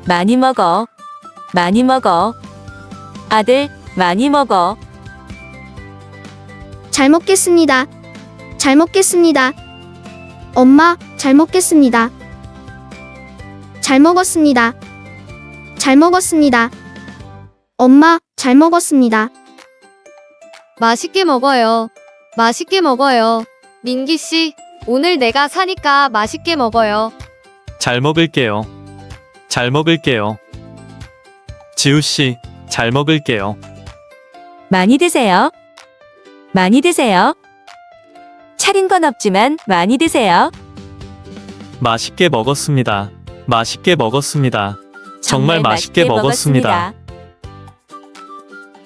많이 먹어. 많이 먹어. 아들, 많이 먹어. 잘 먹겠습니다. 잘 먹겠습니다. 엄마, 잘 먹겠습니다. 잘 먹었습니다. 잘 먹었습니다. 엄마, 잘 먹었습니다. 맛있게 먹어요. 맛있게 먹어요. 민기 씨, 오늘 내가 사니까 맛있게 먹어요. 잘 먹을게요. 잘 먹을게요. 지우 씨, 잘 먹을게요. 많이 드세요. 많이 드세요. 차린 건 없지만 많이 드세요. 맛있게 먹었습니다. 맛있게 먹었습니다. 정말 맛있게 먹었습니다.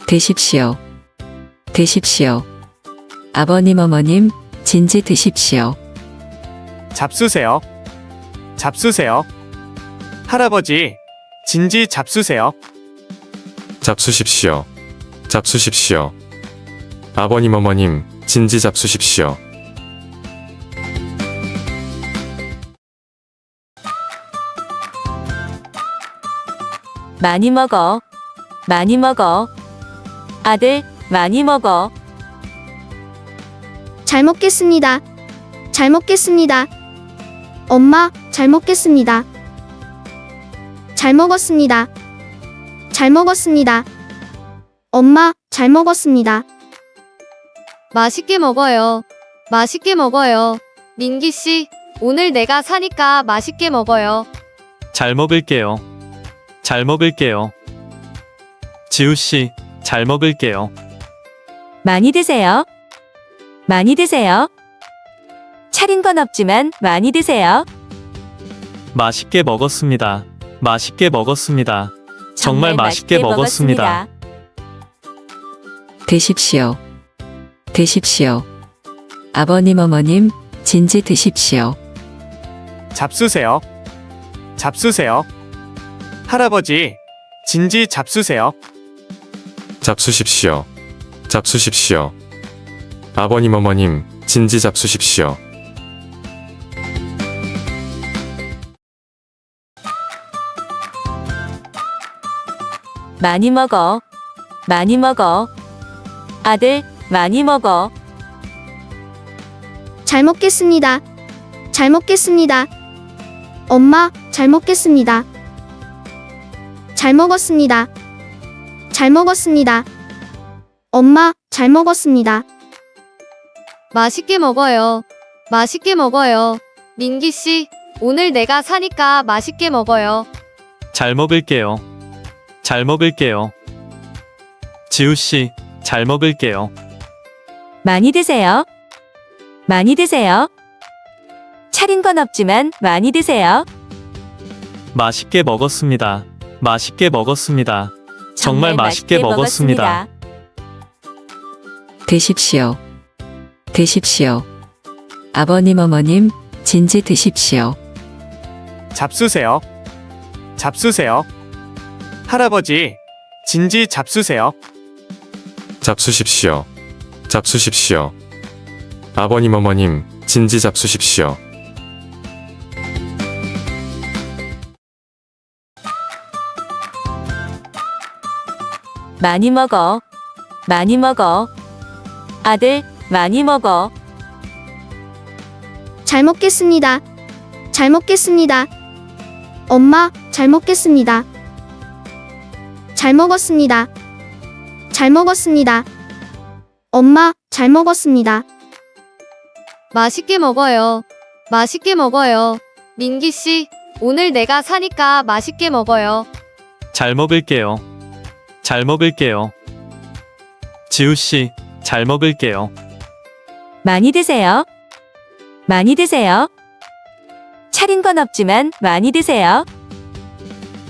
드십시오. 드십시오. 아버님, 어머님, 진지 드십시오. 잡수세요. 잡수세요. 할아버지, 진지 잡수세요. 잡수십시오. 잡수십시오. 아버님, 어머님, 진지 잡수십시오. 많이 먹어. 많이 먹어. 아들, 많이 먹어. 잘 먹겠습니다. 잘 먹겠습니다. 엄마, 잘 먹겠습니다. 잘 먹었습니다. 잘 먹었습니다. 엄마, 잘 먹었습니다. 맛있게 먹어요. 맛있게 먹어요. 민기 씨, 오늘 내가 사니까 맛있게 먹어요. 잘 먹을게요. 잘 먹을게요. 지우 씨, 잘 먹을게요. 많이 드세요. 많이 드세요. 차린 건 없지만 많이 드세요. 맛있게 먹었습니다. 맛있게 먹었습니다. 정말 맛있게 먹었습니다. 드십시오. 드십시오. 아버님, 어머님, 진지 드십시오. 잡수세요. 잡수세요. 할아버지, 진지 잡수세요. 잡수십시오. 잡수십시오. 아버님, 어머님, 진지 잡수십시오. 많이 먹어. 많이 먹어. 아들, 많이 먹어. 잘 먹겠습니다. 잘 먹겠습니다. 엄마, 잘 먹겠습니다. 잘 먹었습니다. 잘 먹었습니다. 엄마, 잘 먹었습니다. 맛있게 먹어요. 맛있게 먹어요. 민기 씨, 오늘 내가 사니까 맛있게 먹어요. 잘 먹을게요. 잘 먹을게요. 지우 씨, 잘 먹을게요. 많이 드세요. 많이 드세요. 차린 건 없지만 많이 드세요. 맛있게 먹었습니다. 맛있게 먹었습니다. 정말 맛있게 먹었습니다. 드십시오. 드십시오. 아버님, 어머님, 진지 드십시오. 잡수세요. 잡수세요. 할아버지, 진지 잡수세요. 잡수십시오. 잡수십시오. 아버님, 어머님, 진지 잡수십시오. 많이 먹어. 많이 먹어. 아들, 많이 먹어. 잘 먹겠습니다. 잘 먹겠습니다. 엄마, 잘 먹겠습니다. 잘 먹었습니다. 잘 먹었습니다. 엄마, 잘 먹었습니다. 맛있게 먹어요. 맛있게 먹어요. 민기 씨, 오늘 내가 사니까 맛있게 먹어요. 잘 먹을게요. 잘 먹을게요. 지우 씨, 잘 먹을게요. 많이 드세요. 많이 드세요. 차린 건 없지만 많이 드세요.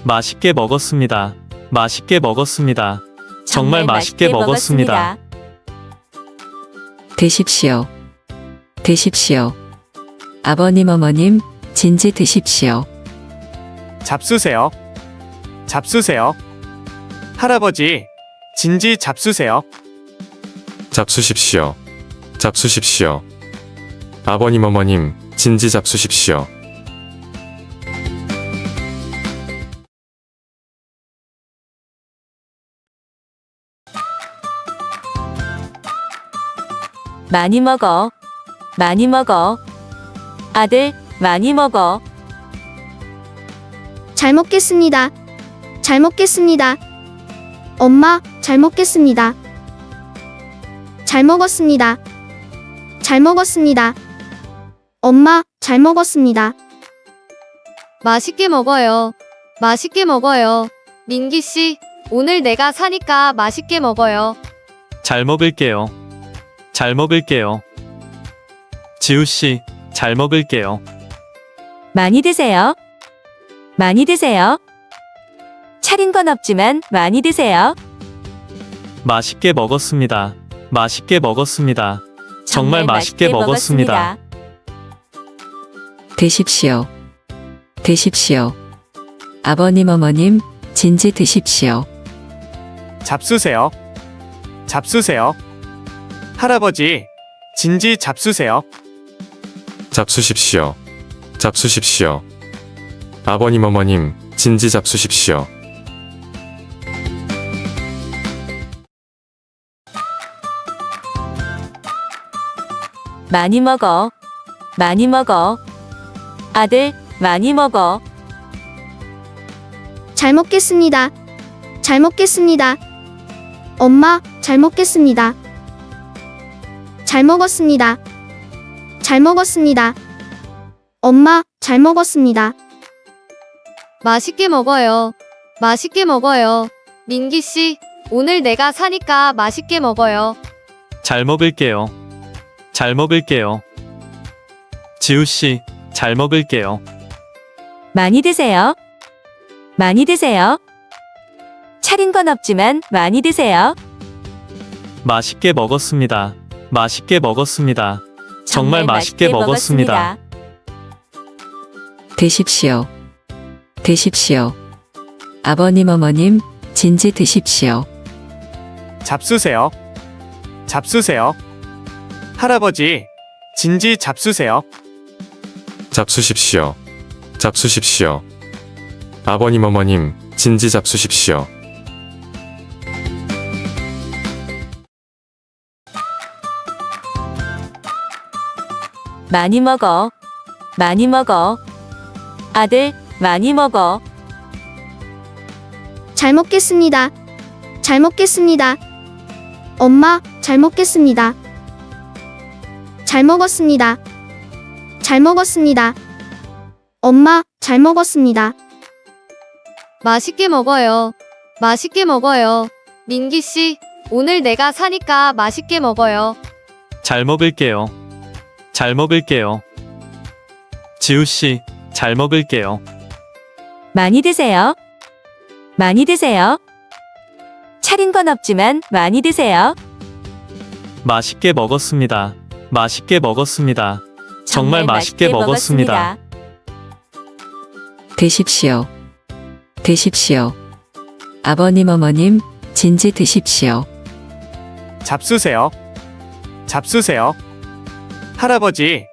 맛있게 먹었습니다. 맛있게 먹었습니다. 정말 맛있게 먹었습니다. 드십시오. 드십시오. 아버님, 어머님, 진지 드십시오. 잡수세요. 잡수세요. 할아버지, 진지 잡수세요. 잡수십시오. 잡수십시오. 아버님, 어머님, 진지 잡수십시오. 많이 먹어. 많이 먹어. 아들, 많이 먹어. 잘 먹겠습니다. 잘 먹겠습니다. 엄마, 잘 먹겠습니다. 잘 먹었습니다. 잘 먹었습니다. 엄마, 잘 먹었습니다. 맛있게 먹어요. 맛있게 먹어요. 민기 씨, 오늘 내가 사니까 맛있게 먹어요. 잘 먹을게요. 잘 먹을게요. 지우 씨, 잘 먹을게요. 많이 드세요. 많이 드세요. 차린 건 없지만 많이 드세요. 맛있게 먹었습니다. 맛있게 먹었습니다. 정말 맛있게 먹었습니다. 드십시오. 드십시오. 아버님, 어머님, 진지 드십시오. 잡수세요. 잡수세요. 할아버지, 진지 잡수세요. 잡수십시오. 잡수십시오. 아버님, 어머님, 진지 잡수십시오. 많이 먹어. 많이 먹어. 아들, 많이 먹어. 잘 먹겠습니다. 잘 먹겠습니다. 엄마, 잘 먹겠습니다. 잘 먹었습니다. 잘 먹었습니다. 엄마, 잘 먹었습니다. 맛있게 먹어요. 맛있게 먹어요. 민기 씨, 오늘 내가 사니까 맛있게 먹어요. 잘 먹을게요. 잘 먹을게요. 지우 씨, 잘 먹을게요. 많이 드세요. 많이 드세요. 차린 건 없지만 많이 드세요. 맛있게 먹었습니다. 맛있게 먹었습니다. 정말 맛있게 먹었습니다. 드십시오. 드십시오. 아버님, 어머님, 진지 드십시오. 잡수세요. 잡수세요. 할아버지, 진지 잡수세요. 잡수십시오. 잡수십시오. 아버님, 어머님, 진지 잡수십시오. 많이 먹어. 많이 먹어. 아들, 많이 먹어. 잘 먹겠습니다. 잘 먹겠습니다. 엄마, 잘 먹겠습니다. 잘 먹었습니다. 잘 먹었습니다. 엄마, 잘 먹었습니다. 맛있게 먹어요. 맛있게 먹어요. 민기 씨, 오늘 내가 사니까 맛있게 먹어요. 잘 먹을게요. 잘 먹을게요. 지우 씨, 잘 먹을게요. 많이 드세요. 많이 드세요. 차린 건 없지만 많이 드세요. 맛있게 먹었습니다. 맛있게 먹었습니다. 정말 맛있게 먹었습니다. 드십시오. 드십시오. 아버님, 어머님, 진지 드십시오. 잡수세요. 잡수세요. 할아버지,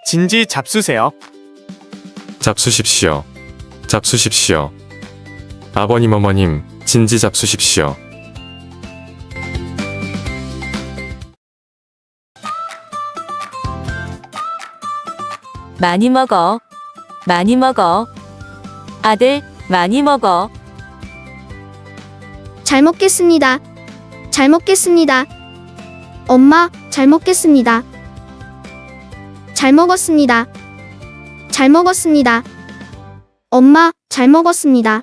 진지 잡수세요. 잡수십시오. 잡수십시오. 아버님, 어머님, 진지 잡수십시오. 많이 먹어. 많이 먹어. 아들, 많이 먹어. 잘 먹겠습니다. 잘 먹겠습니다. 엄마, 잘 먹겠습니다. 잘 먹었습니다. 잘 먹었습니다. 엄마, 잘 먹었습니다.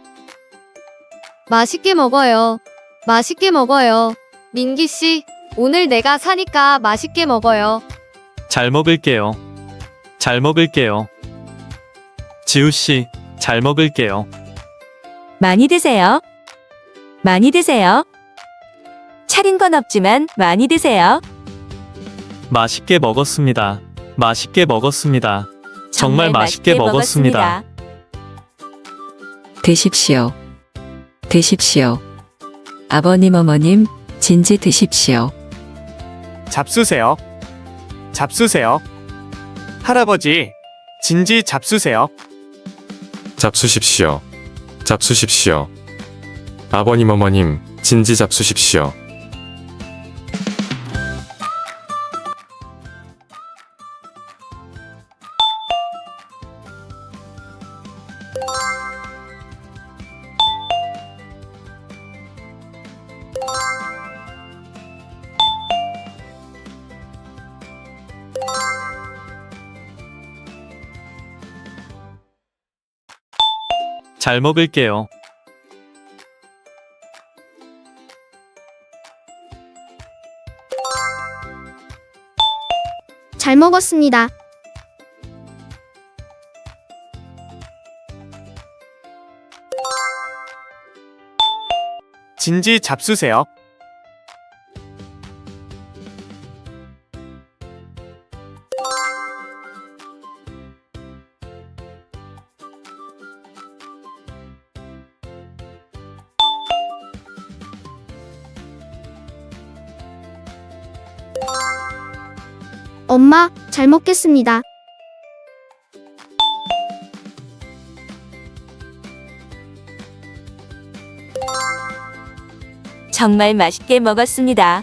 맛있게 먹어요. 맛있게 먹어요. 민기 씨, 오늘 내가 사니까 맛있게 먹어요. 잘 먹을게요. 잘 먹을게요. 지우 씨, 잘 먹을게요. 많이 드세요. 많이 드세요. 차린 건 없지만 많이 드세요. 맛있게 먹었습니다. 맛있게 먹었습니다. 정말 맛있게 먹었습니다. 드십시오. 드십시오. 아버님, 어머님, 진지 드십시오. 잡수세요. 잡수세요. 할아버지, 진지 잡수세요. 잡수십시오. 잡수십시오. 아버님, 어머님, 진지 잡수십시오. 잘 먹을게요. 잘 먹었습니다. 진지 잡수세요. 엄마, 잘 먹겠습니다. 정말 맛있게 먹었습니다.